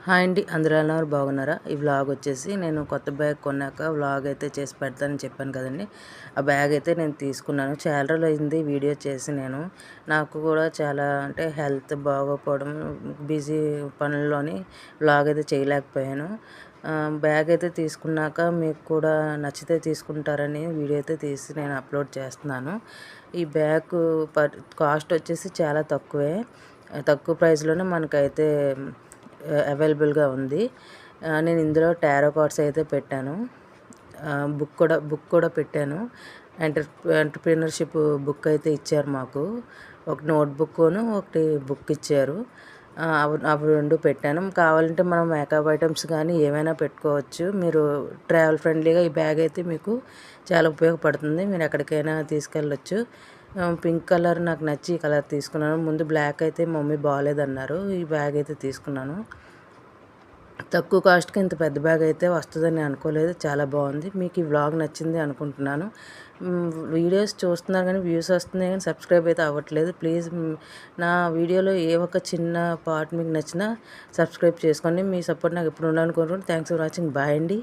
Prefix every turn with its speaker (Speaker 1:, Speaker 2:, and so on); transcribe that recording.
Speaker 1: Hi అండి, అందరూ ఎలా ఉన్నారు? బాగున్నారా? ఈ వ్లాగ్ వచ్చేసి నేను కొత్త బ్యాగ్ కొన్నాక వ్లాగ్ అయితే చేసి పెడతానని చెప్పాను కదండి. ఆ బ్యాగ్ అయితే నేను తీసుకున్నాను. చాలా రోజులు అయింది వీడియో చేసి. నాకు కూడా చాలా అంటే హెల్త్ బాగోకపోవడం, బిజీ పనుల్లోని వ్లాగ్ అయితే చేయలేకపోయాను. బ్యాగ్ అయితే తీసుకున్నాక మీకు కూడా నచ్చితే తీసుకుంటారని వీడియో అయితే తీసి నేను అప్లోడ్ చేస్తున్నాను. ఈ బ్యాగ్ కాస్ట్ వచ్చేసి చాలా తక్కువ ప్రైస్లోనే మనకైతే అవైలబుల్గా ఉంది. నేను ఇందులో టారో కార్డ్స్ అయితే పెట్టాను. బుక్ కూడా పెట్టాను. ఎంటర్‌ప్రెన్యూర్‌షిప్ బుక్ అయితే ఇచ్చారు మాకు. ఒక నోట్‌బుక్కును ఒకటి బుక్ ఇచ్చారు. అవి 2 పెట్టాను. కావాలంటే మనం మేకప్ ఐటమ్స్ కానీ ఏమైనా పెట్టుకోవచ్చు. మీరు ట్రావెల్ ఫ్రెండ్లీగా ఈ బ్యాగ్ అయితే మీకు చాలా ఉపయోగపడుతుంది. మీరు ఎక్కడికైనా తీసుకెళ్ళొచ్చు. పింక్ కలర్ నాకు నచ్చి ఈ కలర్ తీసుకున్నాను. ముందు బ్లాక్ అయితే మమ్మీ బాగాలేదన్నారు. ఈ బ్యాగ్ అయితే తీసుకున్నాను. తక్కువ కాస్ట్‌కి ఇంత పెద్ద బ్యాగ్ అయితే వస్తుందని అనుకోలేదు. చాలా బాగుంది. మీకు ఈ వ్లాగ్ నచ్చింది అనుకుంటున్నాను. వీడియోస్ చూస్తున్నారు కానీ వ్యూస్ వస్తున్నాయి కానీ సబ్స్క్రైబ్ అయితే అవ్వట్లేదు. ప్లీజ్ నా వీడియోలో ఏ ఒక చిన్న పార్ట్ మీకు నచ్చినా సబ్స్క్రైబ్ చేసుకోండి. మీ సపోర్ట్ నాకు ఎప్పుడు ఉండాలనుకుంటున్నాను. Thanks for watching. బాయ్ అండి.